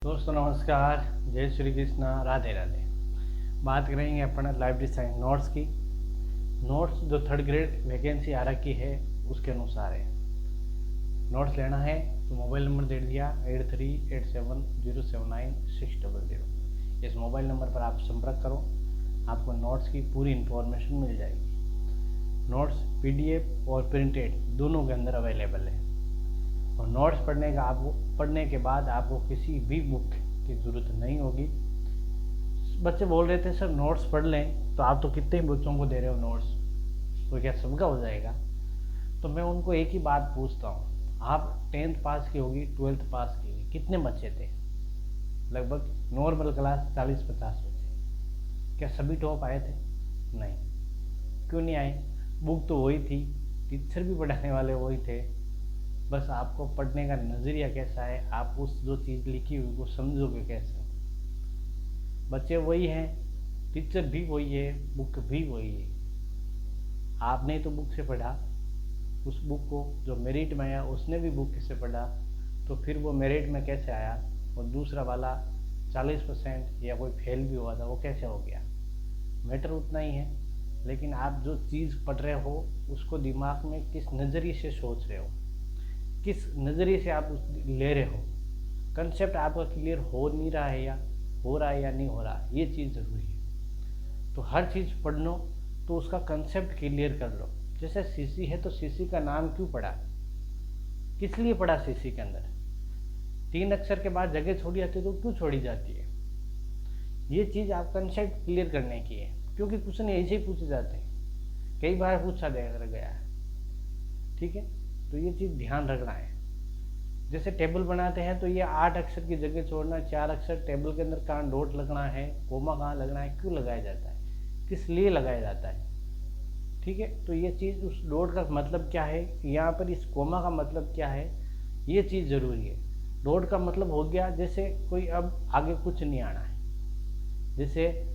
दोस्तों नमस्कार, जय श्री कृष्णा, राधे राधे। बात करेंगे अपन लाइब्रेरी साइंस नोट्स की। नोट्स जो थर्ड ग्रेड वैकेंसी आ रखी है उसके अनुसार है। नोट्स लेना है तो मोबाइल नंबर दे दिया 8387079600। इस मोबाइल नंबर पर आप संपर्क करो, आपको नोट्स की पूरी इन्फॉर्मेशन मिल जाएगी। नोट्स पीडीएफ और प्रिंटेड दोनों के अंदर अवेलेबल है। और नोट्स पढ़ने के बाद आपको किसी भी बुक की ज़रूरत नहीं होगी। बच्चे बोल रहे थे सर नोट्स पढ़ लें, तो आप तो कितने बच्चों को दे रहे हो नोट्स, तो क्या सबका हो जाएगा? तो मैं उनको एक ही बात पूछता हूँ, आप 10th पास की होगी, 12th पास की होगी, कितने बच्चे थे? लगभग नॉर्मल क्लास 40-50 बच्चे। क्या सभी टॉप आए थे? नहीं। क्यों नहीं आए? बुक तो वही थी, टीचर भी पढ़ाने वाले वही थे। बस आपको पढ़ने का नज़रिया कैसा है, आप उस जो चीज़ लिखी हुई को समझोगे कैसे। बच्चे वही हैं, टीचर भी वही है, बुक भी वही है। आपने तो बुक से पढ़ा, उस बुक को जो मेरिट में आया उसने भी बुक से पढ़ा, तो फिर वो मेरिट में कैसे आया? और दूसरा वाला 40% या कोई फेल भी हुआ था, वो कैसे हो गया? मैटर उतना ही है। लेकिन आप जो चीज़ पढ़ रहे हो उसको दिमाग में किस नज़रिए से सोच रहे हो, किस नज़रिए से आप ले रहे हो, कंसेप्ट आपका क्लियर हो नहीं रहा है या हो रहा है या नहीं हो रहा, ये चीज़ ज़रूरी है। तो हर चीज़ पढ़ लो तो उसका कंसेप्ट क्लियर कर लो। जैसे सीसी है तो सीसी का नाम क्यों पड़ा, किस लिए पड़ा? सीसी के अंदर 3 अक्षर के बाद जगह छोड़ी जाती है तो क्यों छोड़ी जाती है? ये चीज़ आप कंसेप्ट क्लियर करने की है, क्योंकि क्वेश्चन ऐसे ही पूछे जाते हैं, कई बार पूछा गया है। ठीक है, तो ये चीज़ ध्यान रखना है। जैसे टेबल बनाते हैं तो ये 8 अक्षर की जगह छोड़ना, 4 अक्षर टेबल के अंदर कहाँ डॉट लगना है, कोमा कहाँ लगना है, क्यों लगाया जाता है, किस लिए लगाया जाता है। ठीक है, तो ये चीज़ उस डॉट का मतलब क्या है, यहाँ पर इस कोमा का मतलब क्या है, ये चीज़ ज़रूरी है। डॉट का मतलब हो गया जैसे कोई अब आगे कुछ नहीं आना है, जैसे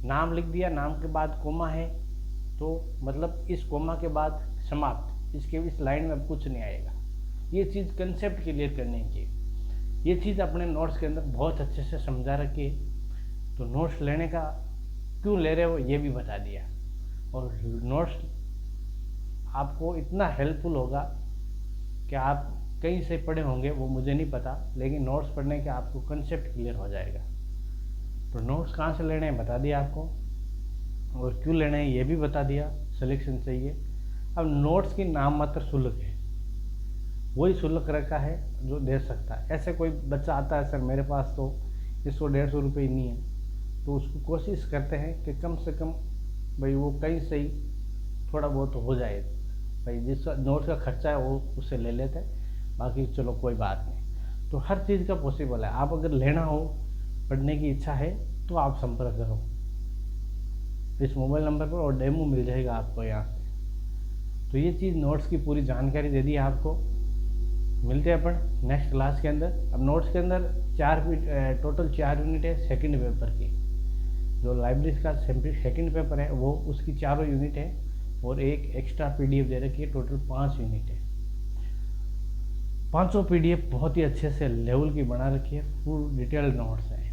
नाम लिख दिया, नाम के बाद कोमा है तो मतलब इस कोमा के बाद समाप्त, इसके इस लाइन में अब कुछ नहीं आएगा। ये चीज़ कंसेप्ट क्लियर करने की, ये चीज़ अपने नोट्स के अंदर बहुत अच्छे से समझा रखी है। तो नोट्स लेने का क्यों ले रहे हो ये भी बता दिया। और नोट्स आपको इतना हेल्पफुल होगा कि आप कहीं से पढ़े होंगे वो मुझे नहीं पता, लेकिन नोट्स पढ़ने के आपको कंसेप्ट क्लियर हो जाएगा। तो नोट्स कहाँ से लेने हैं बता दिया आपको, और क्यों लेने हैं ये भी बता दिया, सिलेक्शन चाहिए। अब नोट्स की नाम मात्र शुल्क है, वही शुल्क रखा है जो दे सकता है। ऐसे कोई बच्चा आता है सर मेरे पास तो 100-150 रुपये नहीं है, तो उसको कोशिश करते हैं कि कम से कम भाई वो कहीं से ही थोड़ा बहुत हो जाए, भाई जिस नोट्स का खर्चा है वो उससे ले लेते हैं, बाकी चलो कोई बात नहीं। तो हर चीज़ का पॉसिबल है। आप अगर लेना हो, पढ़ने की इच्छा है तो आप संपर्क करो इस मोबाइल नंबर पर, और डेमो मिल जाएगा आपको यहाँ से। तो ये चीज़ नोट्स की पूरी जानकारी दे दी आपको। मिलते हैं अपन नेक्स्ट क्लास के अंदर। अब नोट्स के अंदर टोटल 4 यूनिट है सेकंड पेपर की। जो लाइब्रेरी का सेकंड पेपर है वो उसकी 4 यूनिट है, और एक एक्स्ट्रा पीडीएफ दे रखी है, टोटल 5 यूनिट है। 500 पीडीएफ बहुत ही अच्छे से लेवल की बना रखी है, फुल डिटेल नोट्स है।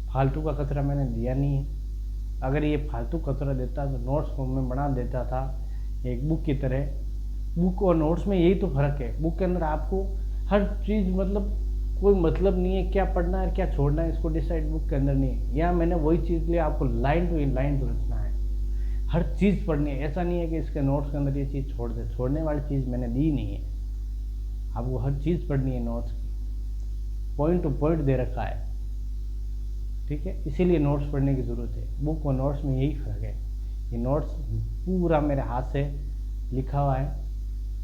फालतू का कचरा मैंने दिया नहीं है। अगर ये फालतू कचरा देता तो नोट्स को मैं बना देता था एक बुक की तरह। बुक और नोट्स में यही तो फ़र्क है, बुक के अंदर आपको हर चीज़ मतलब कोई मतलब नहीं है क्या पढ़ना है क्या छोड़ना है, इसको डिसाइड बुक के अंदर नहीं है। यहाँ मैंने वही चीज़ लिया, आपको लाइन टू लाइन लिखना है, हर चीज़ पढ़नी है। ऐसा नहीं है कि इसके नोट्स के अंदर ये चीज़ छोड़ दे, छोड़ने वाली चीज़ मैंने दी नहीं है। आपको हर चीज़ पढ़नी है, नोट्स की पॉइंट टू पॉइंट दे रखा है। ठीक है, इसीलिए नोट्स पढ़ने की ज़रूरत है। बुक और नोट्स में यही फ़र्क है। ये नोट्स पूरा मेरे हाथ से लिखा हुआ है,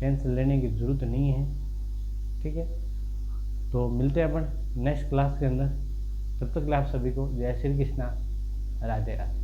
टेंशन लेने की ज़रूरत नहीं है। ठीक है, तो मिलते हैं अपन नेक्स्ट क्लास के अंदर। तब तक के लिए आप सभी को जय श्री कृष्णा, राधे राधे।